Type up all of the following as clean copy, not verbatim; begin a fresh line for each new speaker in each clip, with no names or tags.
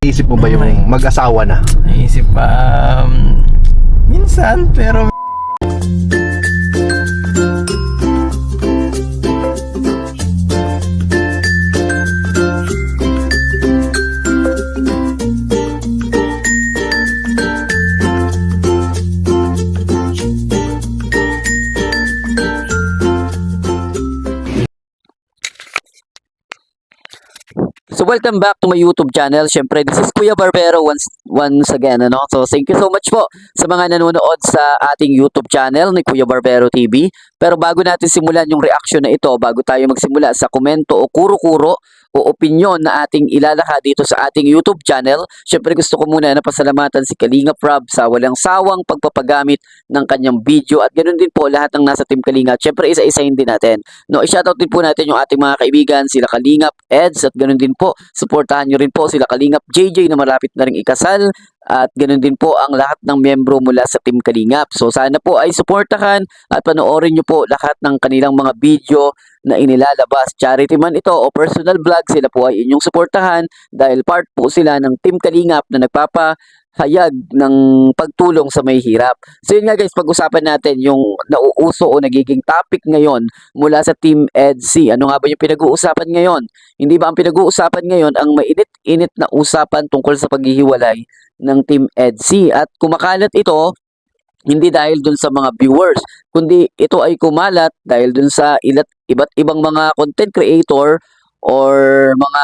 Isip mo ba yung mag-asawa na?
Naisip minsan, pero
So welcome back to my YouTube channel. Syempre, this is Kuya Barbero once again, ano? So thank you so much po sa mga nanonood sa ating YouTube channel ni Kuya Barbero TV. Pero bago natin simulan yung reaction na ito, bago tayo magsimula sa komento o kuro-kuro o opinion na ating ilalahad dito sa ating YouTube channel, syempre gusto ko muna na pasalamatan si Kalingap Rob sa walang sawang pagpapagamit ng kanyang video at ganoon din po lahat ng nasa Team Kalingap. Syempre isa-isahin din natin. No, i-shoutout din po natin yung ating mga kaibigan, sila Kalingap Eds at ganoon din po. Suportahan nyo rin po sila Kalingap JJ na malapit na ring ikasal at ganoon din po ang lahat ng miyembro mula sa Team Kalingap. So sana po ay suportahan at panoorin nyo po lahat ng kanilang mga video na inilalabas. Charity man ito o personal vlog, sila po ay inyong suportahan dahil part po sila ng Team Kalingap na nagpapahayag ng pagtulong sa may hirap. So yun nga guys, pag-usapan natin yung nauuso o nagiging topic ngayon mula sa Team EDC. Ano nga ba yung pinag-uusapan ngayon? Hindi ba ang pinag-uusapan ngayon ang mainit-init na usapan tungkol sa paghihiwalay ng Team EDC? At kumakalat ito hindi dahil dun sa mga viewers, kundi ito ay kumalat dahil dun sa iba't ibang mga content creator or mga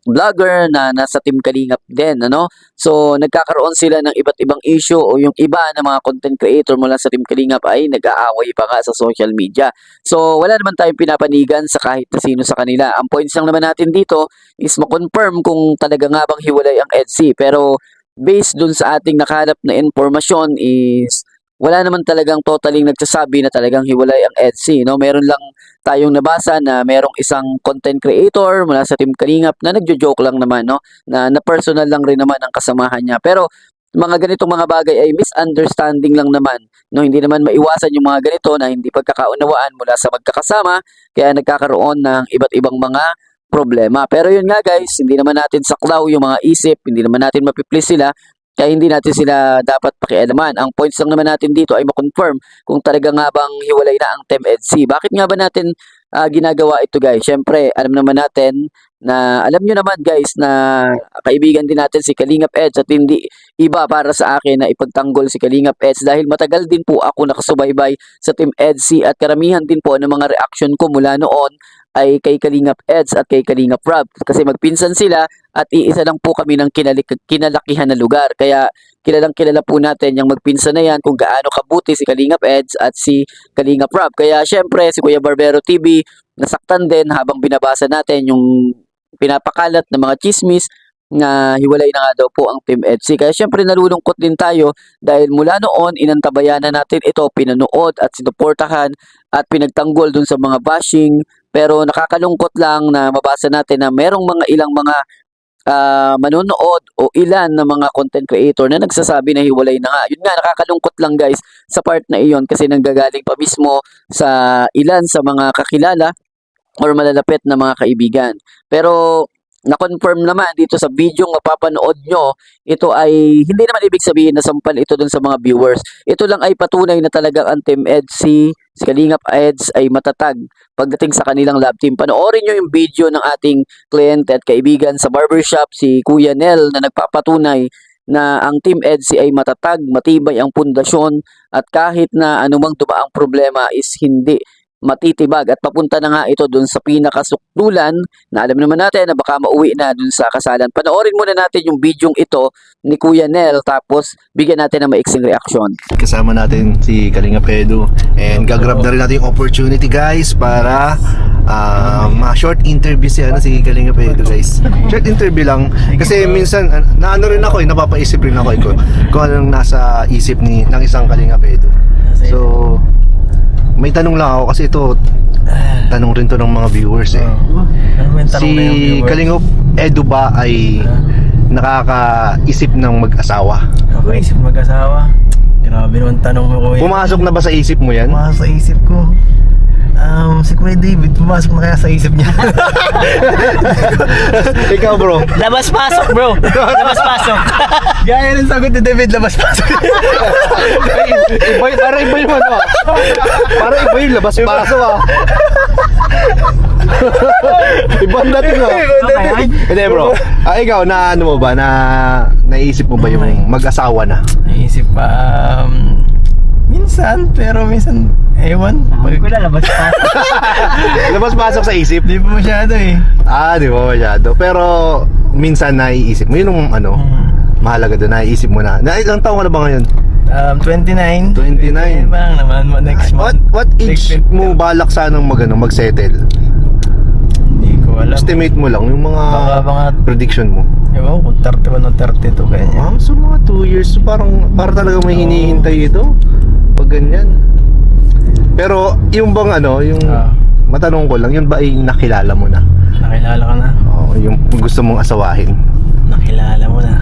vlogger na nasa Team Kalingap din, ano? So, nagkakaroon sila ng iba't ibang issue o yung iba na mga content creator mula sa Team Kalingap ay nag-aaway pa nga sa social media. So, wala naman tayong pinapanigan sa kahit na sino sa kanila. Ang points lang naman natin dito is ma-confirm kung talaga nga bang hiwalay ang EDC. Pero, based dun sa ating nakahanap na informasyon is wala naman talagang totaling nagsasabi na talagang hiwalay ang EDC, no? Meron lang tayong nabasa na merong isang content creator mula sa Team Kalingap na nagjo-joke lang naman, no? Na personal lang rin naman ang kasamahan niya. Pero mga ganitong mga bagay ay misunderstanding lang naman, no? Hindi naman maiwasan yung mga ganito na hindi pagkakaunawaan mula sa magkakasama kaya nagkakaroon ng iba't ibang mga problema. Pero yun nga guys, hindi naman natin saklaw yung mga isip, hindi naman natin mapiplease sila, kaya hindi natin sila dapat pakialaman. Ang points lang naman natin dito ay ma-confirm kung talaga nga bang hiwalay na ang Team EDC. Bakit nga ba natin ginagawa ito guys? Syempre, alam naman natin na, alam nyo naman guys na kaibigan din natin si Kalingap Eds at hindi iba para sa akin na ipagtanggol si Kalingap Eds dahil matagal din po ako nakasubaybay sa Team EDC at karamihan din po ng mga reaction ko mula noon ay kay Kalingap Eds at kay Kalingap Rob kasi magpinsan sila at iisa lang po kami ng kinalakihan na lugar. Kaya kilalang kilala po natin yung magpinsan na yan kung gaano kabuti si Kalingap Eds at si Kalingap Rob. Kaya syempre si Kuya Barbero TV nasaktan din habang binabasa natin yung pinapakalat ng mga chismis na hiwalay na nga daw po ang Team EDC. Kaya syempre nalulungkot din tayo dahil mula noon inantabayanan natin ito, pinanood at sinuportahan at pinagtanggol dun sa mga bashing. Pero nakakalungkot lang na mabasa natin na merong mga ilang mga manonood o ilan na mga content creator na nagsasabi na hiwalay na nga. Yun nga, nakakalungkot lang guys sa part na iyon kasi nanggagaling pa mismo sa ilan sa mga kakilala or malalapit na mga kaibigan. Pero na-confirm naman dito sa video nga mapapanood nyo, ito ay hindi naman ibig sabihin na sampal ito dun sa mga viewers. Ito lang ay patunay na talagang ang Team EDC, si Kalingap Eds ay matatag pagdating sa kanilang love team. Panoorin nyo yung video ng ating kliyente at kaibigan sa barbershop, si Kuya Nel, na nagpapatunay na ang Team EDC ay matatag, matibay ang pundasyon at kahit na anumang dumaang problema is hindi matitibag at papunta na nga ito dun sa pinakasukdulan na alam naman natin na baka mauwi na dun sa kasalan. Panoorin muna natin yung bidyong ito ni Kuya Nel tapos bigyan natin ng maiksing reaksyon.
Kasama natin si Kalingap Edu and gagrab na rin natin yung opportunity guys para ma-short interview si Kalingap Edu guys. Short interview lang kasi minsan naano rin ako napapaisip rin ako kung anong nasa isip ng isang Kalingap Edu. So may tanong lang ako kasi ito tanong rin to ng mga viewers Si Kalingap Edu ba ay nakakaisip ng mag-asawa?
Isip mag-asawa? Grabe naman tanong mo ko.
Pumasok na ba sa isip mo yan?
Pumasok sa isip ko. Si Kuya David, pumasok na kaya sa isip niya.
Ikaw bro.
Labas-pasok, bro. Labas-pasok. Gaya ng sagot ni David, labas-pasok.
Para iba yung ano. Para iba yung labas-pasok ah. Ibang dating ah. Hindi bro. Ikaw na ano mo ba na naisip mo ba yung mag-asawa na?
Naisip pa, minsan, pero minsan, ewan. Pag ko na, labas-pasok.
Labas-pasok sa isip?
Di pa masyado eh.
Di ba masyado? Pero minsan naiisip mo, yun yung ano, mahalaga doon, naiisip mo na. Ilang taon ka na ba ngayon?
29.
29.
Parang naman, next month.
What age
Next
mo balak sanang mag-settle?
Hindi ko alam.
Estimate mo lang yung
Baka mga,
prediction mo.
ewan ko, 31 o 32, ganyan.
So mga 2 years, parang talaga may hinihintay ito. Pag ganyan. Pero yung bang ano, yung matanong ko lang, yun ba ay nakilala mo na?
Nakilala ka na?
Oo, yung gusto mong asawahin.
Nakilala mo na.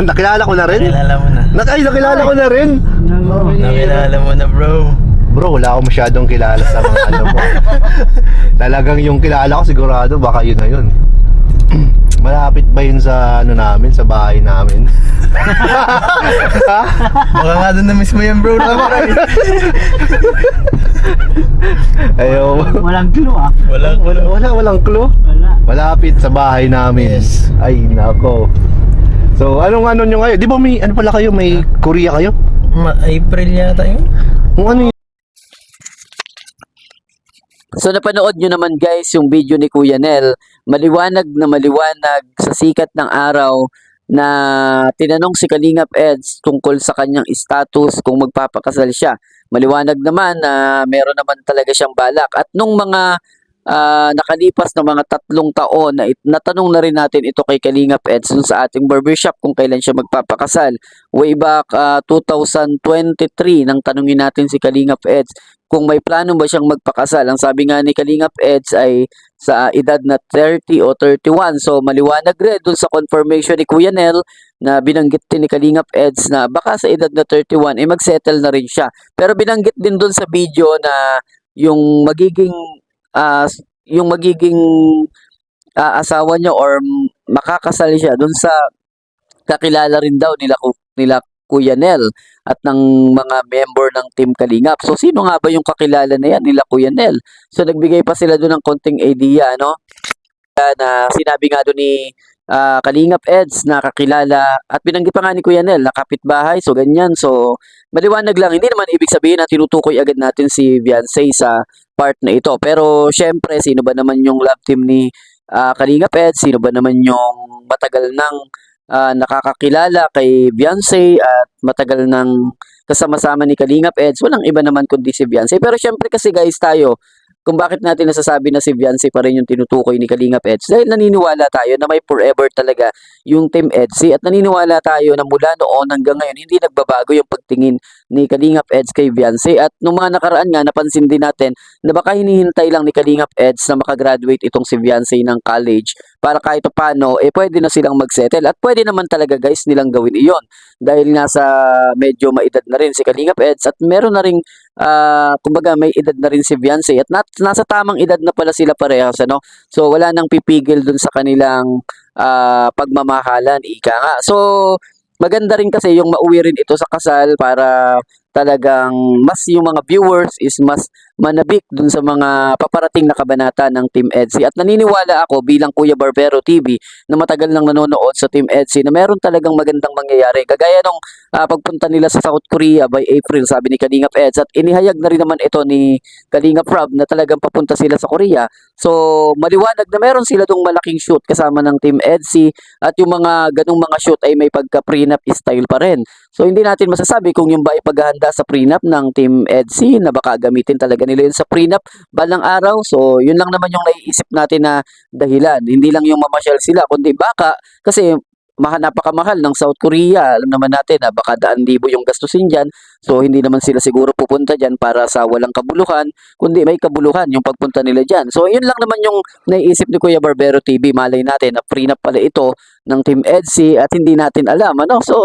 Nakilala ko na rin?
Nakilala mo na.
Nakilala ko na rin.
Nakilala mo na, bro.
Bro, wala ako masyadong kilala sa mga ano mo. Talagang yung kilala ko sigurado baka yun na yun. Malapit ba yun sa ano namin, sa bahay namin? Ha?
Baka nga doon na-miss mo yan, bro.
Ayaw.
Walang clue ah.
Walang clue.
Wala.
Malapit sa bahay namin.
Yes.
Ay, nako. So, anong ano nyo ngayon? Di ba may, ano pala kayo? May Korea kayo?
April yata yun.
Kung ano yun?
So napanood nyo naman guys yung video ni Kuya Nel, maliwanag na maliwanag sa sikat ng araw na tinanong si Kalingap Eds tungkol sa kanyang status kung magpapakasal siya. Maliwanag naman na meron naman talaga siyang balak. At nung mga nakalipas na mga 3 taon na natanong na rin natin ito kay Kalingap Eds dun sa ating barbershop kung kailan siya magpapakasal. Way back 2023 nang tanungin natin si Kalingap Eds kung may plano ba siyang magpakasal. Ang sabi nga ni Kalingap Eds ay sa edad na 30 o 31. So maliwanag rin dun sa confirmation ni Kuya Nel na binanggit din ni Kalingap Eds na baka sa edad na 31 magsettle na rin siya. Pero binanggit din dun sa video na yung magiging asawa niya or makakasal siya dun sa kakilala rin daw nila Kuya Nel at ng mga member ng Team Kalingap. So sino nga ba yung kakilala na yan nila Kuya Nel? So nagbigay pa sila doon ng konting idea, no? Na sinabi nga doon ni Kalingap Eds na kakilala at binanggit pa nga ni Kuya Nel na kapitbahay. So ganyan. So maliwanag lang, hindi naman ibig sabihin na tinutukoy agad natin si Beyonce sa part na ito. Pero syempre, sino ba naman yung love team ni Kalingap Eds? Sino ba naman yung matagal nang nakakakilala kay Beyonce at matagal nang kasama-sama ni Kalingap Eds? Walang iba naman kundi si Beyonce. Pero syempre kasi guys tayo, kung bakit natin nasasabi na si Beyonce pa rin yung tinutukoy ni Kalingap Eds, dahil naniniwala tayo na may forever talaga yung Team Edsy at naniniwala tayo na mula noon hanggang ngayon hindi nagbabago yung pagtingin ni Kalingap Eds kay Beyonce. At nung mga nakaraan nga napansin din natin na baka hinihintay lang ni Kalingap Eds na makagraduate itong si Beyonce ng college para kahit paano pwede na silang magsettle at pwede naman talaga guys nilang gawin iyon dahil nga sa medyo maedad na rin si Kalingap Eds at meron na ring kumbaga may edad na rin si Beyonce at nasa tamang edad na pala sila parehas, ano? So wala nang pipigil dun sa kanilang pagmamahalan, ika nga. So maganda rin kasi yung mauwi rin ito sa kasal para talagang mas yung mga viewers is mas manabik dun sa mga paparating na kabanata ng Team Edsy. At naniniwala ako bilang Kuya Barbero TV na matagal nang nanonood sa Team Edsy na meron talagang magandang mangyayari. Kagaya nung pagpunta nila sa South Korea by April, sabi ni Kalingap Eds, at inihayag na rin naman ito ni Kalingap Rob na talagang papunta sila sa Korea. So maliwanag na meron sila dong malaking shoot kasama ng Team Edsy at yung mga ganung mga shoot ay may pagka-prenup style pa rin. So hindi natin masasabi kung yung ba ay paghahanda sa prenup ng Team Edsy na baka gamitin talaga nila yun sa prenup balang araw. So yun lang naman yung naiisip natin na dahilan. Hindi lang yung mamasyal sila kundi baka kasi napakamahal ng South Korea. Alam naman natin na baka 100,000 yung gastusin dyan. So hindi naman sila siguro pupunta dyan para sa walang kabuluhan kundi may kabuluhan yung pagpunta nila dyan. So yun lang naman yung naiisip ni Kuya Barbero TV. Malay natin na prenup pala ito ng Team Edsy at hindi natin alam, ano? So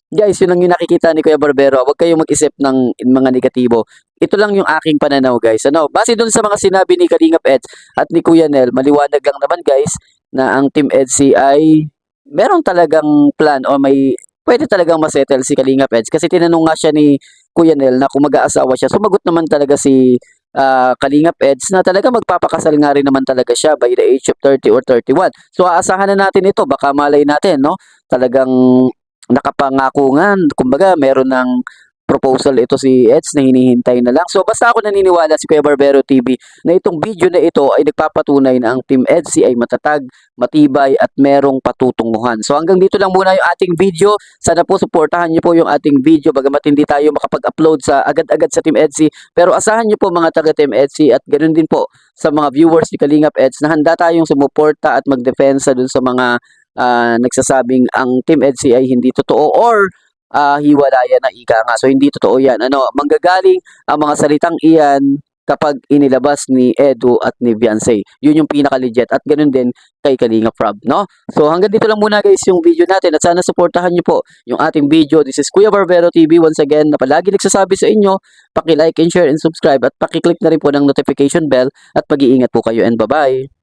Guys, yun lang yung nakikita ni Kuya Barbero. Huwag kayong mag-isip ng mga negatibo. Ito lang yung aking pananaw, guys. Ano, base dun sa mga sinabi ni Kalingap Eds at ni Kuya Nel, maliwanag lang naman, guys, na ang Team EDSI ay meron talagang plan o may pwede talagang masettle si Kalingap Eds. Kasi tinanong nga siya ni Kuya Nel na kung mag-aasawa siya. Sumagot naman talaga si Kalingap Eds na talaga magpapakasal nga rin naman talaga siya by the age of 30 or 31. So aasahan na natin ito, baka malay natin, no? Talagang nakapangako nga, kumbaga meron ng proposal ito si Eds na hinihintay na lang. So basta ako naniniwala si Kuya Barbero TV na itong video na ito ay nagpapatunay na ang Team EDSI ay matatag, matibay at merong patutunguhan. So hanggang dito lang muna yung ating video. Sana po suportahan niyo po yung ating video bagamat hindi tayo makapag-upload sa agad-agad sa Team EDSI. Pero asahan niyo po mga taga Team EDSI at ganoon din po sa mga viewers ni Kalingap Eds na handa tayong sumuporta at magdepensa dun sa mga nagsasabing ang Team EDSI ay hindi totoo or hiwalayan na ika nga. So, hindi totoo yan. Ano, manggagaling ang mga salitang iyan kapag inilabas ni Edu at ni Beyonce. Yun yung pinaka-legit. At ganun din kay Kalingap Rob, no? So, hanggang dito lang muna guys yung video natin. At sana supportahan nyo po yung ating video. This is Kuya Barbero TV once again na palagi nagsasabi sa inyo, paki-like and share and subscribe at paki-click na rin po ng notification bell at mag-iingat po kayo and bye-bye.